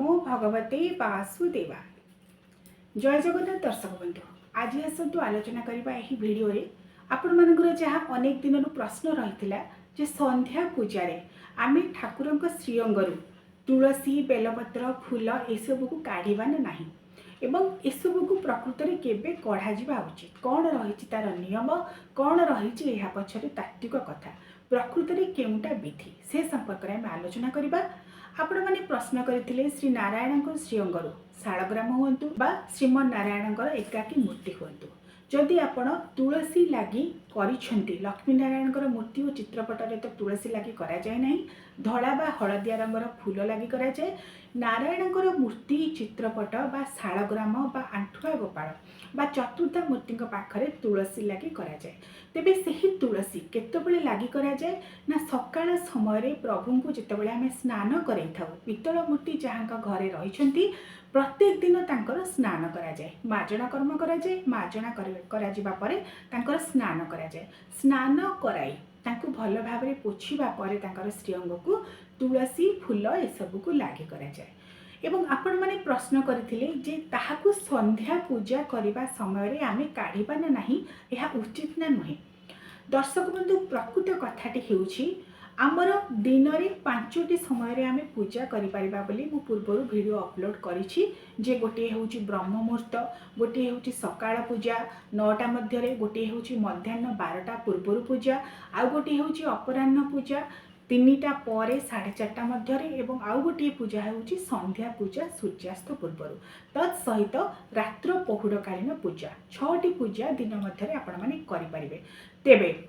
नमो भगवते वासुदेवाय। जय जगन्नाथ दर्शक बंधु, आज आसतु आलोचना करबा एही वीडियो रे आपण मानकर जहाँ अनेक दिन प्रश्न रही जे संध्या पूजा रे आमे ठाकुरंक श्रीअंगरु तुलसी बेलपत्र फूल एसबू को काढ़ा ना एवं एसबू को प्रकृत में केवे कढ़ा उचित, कौन रही तार नियम, कौन रही पछरे तात्विक कथा, प्रकृत में केउटा विधि से संपर्क में आलोचना करबा। आपण मैंने प्रश्न करते श्री नारायण श्रीअंगरु शालग्राम हूँ बा श्रीमन नारायण एकाकी मूर्ति हूँ, जदि आपण तुलसी लगी करिछंती लक्ष्मी नारायण मूर्ति और चित्रपट रे तो तुलसी लगी करा जाए नहीं, धड़ा बा हलदिया रंगर फूल लगी करा जाए। नारायण मूर्ति चित्रपट बा शालग्राम बा आंठुआ गोपाल बा चतुर्था मूर्ति पाखरे तुलसी लगी करा जाए। तेबे सही तुलसी केतबेले लगी करा जाए ना सकाळ समय रे प्रभु को जितेबेले आमे स्नान करई थाउ, पितल मूर्ति जहाँ घरे रहिछंती प्रत्येक दिन तांकर स्नान करा जाए, माजणा कर्म करा जाए, माजणा करा जिबा परे तांकर स्नान करा जाए। स्नान कराई तांको भल भाबरे पोछिबा परे तांकर श्रीअंग को तुलसी फूल एसबू को लागी करा जाए। एवं आपण माने प्रश्न करथिले जे ताहाकू संध्या पूजा करिबा समय रे आमे काढिबा ना नाही, एहा उचित ना नहे। दर्शक बंधु, प्रकृत कथाटी हेउछि आमर दिन रे 5टी समय रे आमे पूजा करि परिबा बोली मु पूर्वरु वीडियो अपलोड करिछि। जे गोटे हेउछि ब्रह्म मुहूर्त, गोटे हेउछि सकाळ पूजा 9टा मध्य रे, गोटे हेउछि मध्याह्न 12टा पूर्वरु पूजा, आ गोटे हेउछि अपराह्न पूजा 3टा परे 4:30 मध्य रे, एवं आउ गोटे पूजा हेउछि संध्या पूजा सूर्यास्त पूर्वरु, तत् सहित रात्र पहुड़कालीन पूजा 6टी पूजा दिन मध्य रे आपण माने करि परिबे। तेबे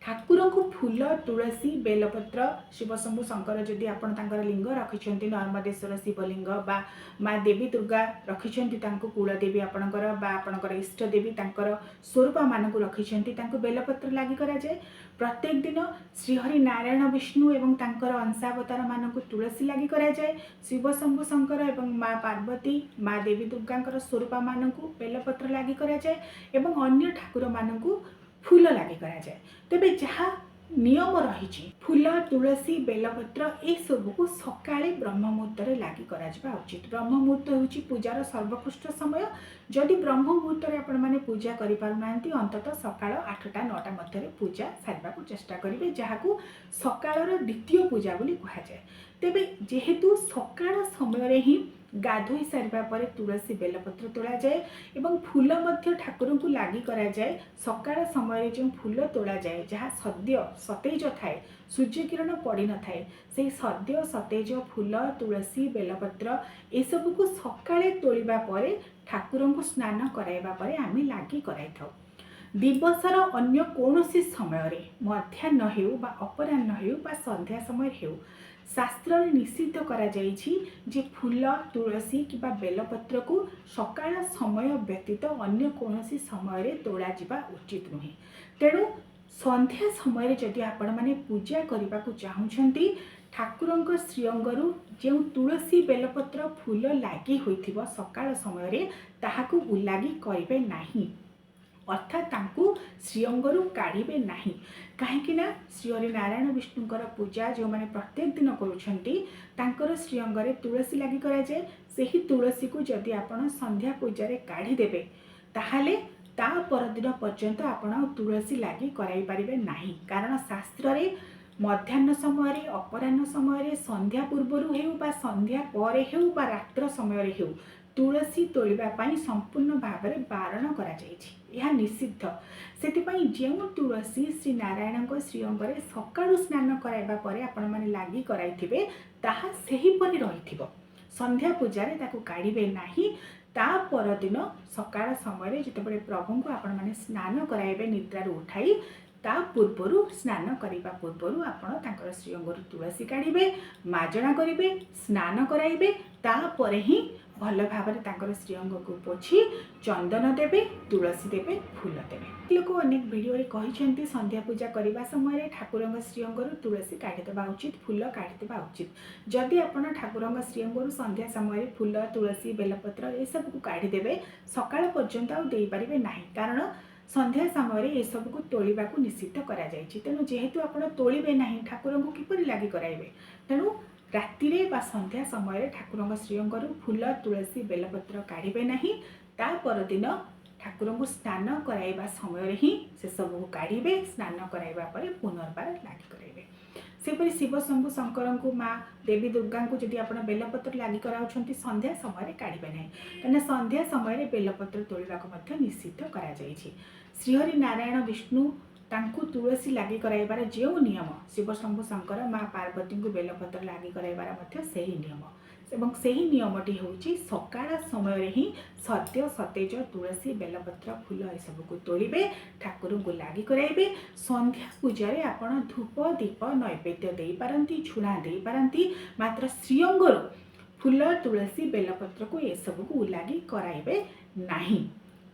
ठाकुर को फूल तुलसी बेलपत्र शिवशंभु शंकर जदि आपण तांकर लिंग रखिछंती, नर्मदेश्वर शिवलिंग बा माँ देवी दुर्गा रखिछंती, तांको कुलदेवी आपणकर बा आपणकर इष्ट देवी तांकर स्वरूप मानकु रखिछंती, तांको बेलपत्र लागि करा जाए। प्रत्येक दिन श्रीहरि नारायण विष्णु एवं तांकर अंशावतार मानकु तुलसी लागि करा जाए। शिवशंभु शंकर एवं माँ पार्वती माँ देवी दुर्गांकर स्वरूप मानकु बेलपत्र लागि करा जाए एवं अन्य ठाकुर मानकु फूल लगे करा जाए। तेबे जहाँ नियम रही फूल तुलसी बेलपत्र ए सब को सकाळे ब्रह्म मुहूर्त लगी करा उचित। ब्रह्म मुहूर्त होची पूजार सर्वोत्कृष्ट समय। जदि ब्रह्म मुहूर्त आपण माने पूजा करि पारुनांती, अंततः सकाळ 8टा 9टा मध्य पूजा सारबा को चेष्टा करिवे, जहाकू सकाळर द्वितीय पूजा बोली कहा जाए। तेबे जेहेतु सकाळ समय रे ही गाधोई सारिबा परे तुलसी बेलपत्र तोड़ा जाए एवं फूल मध्य ठाकुर को लगी करा जाए। सकाळ समय जो फूल तोड़ा जाए जहाँ सद्य सतेज थाए, सूर्य किरण पड़ी न थाए, से सद्य सतेज फूल तुलसी बेलपत्र एसबू को सकाळे तोड़िबा परे ठाकुर को स्नान कराइबा परे आमे लागी कराई थाउ। दिवसर अन्य कौनसी समय रे मध्याह्न हेउ बा अपराह्न हेउ बा संध्या समय हेउ शास्त्र निषिद्ध करा जाइछि जे फूल तुलसी किबा बेलपत्र को सकाळ समय व्यतीत अन्य कौनसी समय रे तोड़ा जिबा उचित नुहे। तेणु संध्या समय रे जदि आपण माने पूजा करबा को चाहुछंती, ठाकुरंक श्रीअंगरु जे तुलसी बेलपत्र फूल लागी होइथिबो सकाळ समय रे ताहाकू उलागी करिवे नाही, अर्थात तांकू श्रीअंगरु काढ़िबे नाही। कहीं श्रीहरि नारायण विष्णुकर पूजा जो मैंने प्रत्येक दिन करुछंती तांकर श्रीअंगरे तुलसी लगी करा जाए। सही तुलसी को जदि आपण संध्या पूजा रे काढ़ी देबे ताहाले ता परदिन पर्यंत आपण तुलसी लगी कराई परिबे नाही, कारण शास्त्र रे मध्याह्न समय रे अपराह्न समय रे संध्या पूर्वरु हेउ बा संध्या परे हेउ बा रात्र समय रे हेउ तुलसी तोड़िबा पाई संपूर्ण भाव में बारण करा जाइछि, यह निषिद्ध। सेतिपाई जेउ तुलसी श्री नारायण श्रीअंगरे सकाळु स्नान कराइबा परे आपण माने लागी कराइथिबे ताहा सेही परि रहिथिबो। संध्या पूजा रे ताकू काढ़िबे नाही। ता परदिन सकाळ समय रे जेतेबेले प्रभु को आपण माने स्नान कराइबे निद्रारु उठाई, ता पूर्वरु स्नान करिबा पूर्वरु आपण तांकर श्रीअंगरु तुलसी काढ़िबे, माजणा करिबे, स्नान कराइबे, ता परे ही भल भाव में तांकर श्रीअंग को पोछी चंदन देबे, तुलसी देबे, फूल देबे। लोक अनेक वीडियो रे कहिसेंती संध्या पूजा करबा समय ठाकुरंग श्रीअंगरु तुलसी काढ़ी देबा उचित, फूल काढ़ी देबा उचित। जदि आपण ठाकुरंग श्रीअंगरु संध्या समय फूल तुलसी बेलपत्र ए सब को काढ़ी देबे सकाळ पर्यंत आ देई परिबे नाही, कारण संध्या समय ए सब को तोड़िबा को निषिद्ध करा जायछि। तेणु जेहेतु आपण तोड़िबे नाही ठाकुरंग किपरि लागि कराइबे, तेणु ରାତିରେ ବା ସନ୍ଧ୍ୟା ସମୟରେ ଠାକୁରଙ୍କ ଶ୍ରୀଅଙ୍ଗରୁ ଫୁଲ ତୁଳସୀ ବେଲପତ୍ର କାଢ଼ିବେ ନାହିଁ। ତା ପରଦିନ ଠାକୁରଙ୍କୁ ସ୍ନାନ କରାଇବା ସମୟରେ ହିଁ ସେସବୁକୁ କାଢ଼ିବେ। ସ୍ନାନ କରାଇବା ପରେ ପୁନର୍ବାର ଲାଗି କରାଇବେ। ସେହିପରି ଶିବ ଶମ୍ଭୁ ଶଙ୍କରଙ୍କୁ ମା ଦେବୀ ଦୁର୍ଗାଙ୍କୁ ଯଦି ଆପଣ ବେଲପତ୍ର ଲାଗି କରାଉଛନ୍ତି ସନ୍ଧ୍ୟା ସମୟରେ କାଢ଼ିବେ ନାହିଁ, କାହିଁକିନା ସନ୍ଧ୍ୟା ସମୟରେ ବେଲପତ୍ର ତୋଳିବାକୁ ମଧ୍ୟ ନିଷିଦ୍ଧ କରାଯାଇଛି। ଶ୍ରୀହରି ନାରାୟଣ ବିଷ୍ଣୁ ତାଙ୍କୁ ତୁଳସୀ ଲାଗି କରାଇବାର ଯେଉଁ ନିୟମ, ଶିବ ଶମ୍ଭୁ ଶଙ୍କର ମା ପାର୍ବତୀଙ୍କୁ ବେଲପତ୍ର ଲାଗି କରାଇବାର ମଧ୍ୟ ସେହି ନିୟମ, ଏବଂ ସେହି ନିୟମଟି ହେଉଛି ସକାଳ ସମୟରେ ହିଁ ସଦ୍ୟ ସତେଜ ତୁଳସୀ ବେଲପତ୍ର ଫୁଲ ଏସବୁକୁ ତୋଳିବେ, ଠାକୁରଙ୍କୁ ଲାଗି କରାଇବେ। ସନ୍ଧ୍ୟା ପୂଜାରେ ଆପଣ ଧୂପ ଦୀପ ନୈବେଦ୍ୟ ଦେଇପାରନ୍ତି, ଝୁଣା ଦେଇପାରନ୍ତି, ମାତ୍ର ଶ୍ରୀଅଙ୍ଗରୁ ଫୁଲ ତୁଳସୀ ବେଲପତ୍ରକୁ ଏସବୁକୁ ଉଲାଗି କରାଇବେ ନାହିଁ।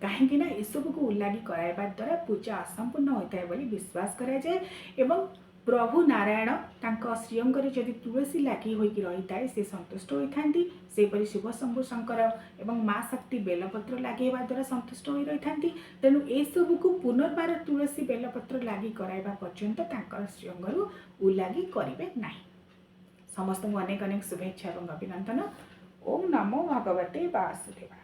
କାହିଁକି ନା ଏସବୁକୁ ଉଲାଗି କରାଇବା ଦ୍ୱାରା ପୂଜା ଅସମ୍ପୂର୍ଣ୍ଣ ହୋଇଥାଏ ବୋଲି ବିଶ୍ୱାସ କରାଯାଏ। ଏବଂ ପ୍ରଭୁ ନାରାୟଣ ତାଙ୍କ ଶ୍ରୀଅଙ୍ଗରେ ଯଦି ତୁଳସୀ ଲାଗି ହୋଇକି ରହିଥାଏ ସେ ସନ୍ତୁଷ୍ଟ ହୋଇଥାନ୍ତି। ସେହିପରି ଶିବ ଶମ୍ଭୁ ଶଙ୍କର ଏବଂ ମା ଶକ୍ତି ବେଲପତ୍ର ଲାଗିବା ଦ୍ୱାରା ସନ୍ତୁଷ୍ଟ ହୋଇ ରହିଥାନ୍ତି। ତେଣୁ ଏସବୁକୁ ପୁନର୍ବାର ତୁଳସୀ ବେଲପତ୍ର ଲାଗି କରାଇବା ପର୍ଯ୍ୟନ୍ତ ତାଙ୍କର ଶ୍ରୀଅଙ୍ଗରୁ ଉଲାଗି କରିବେ ନାହିଁ। ସମସ୍ତଙ୍କୁ ଅନେକ ଅନେକ ଶୁଭେଚ୍ଛା ଏବଂ ଅଭିନନ୍ଦନ। ଓମ୍ ନମୋ ଭଗବତେ ବାସୁଦେବାୟ।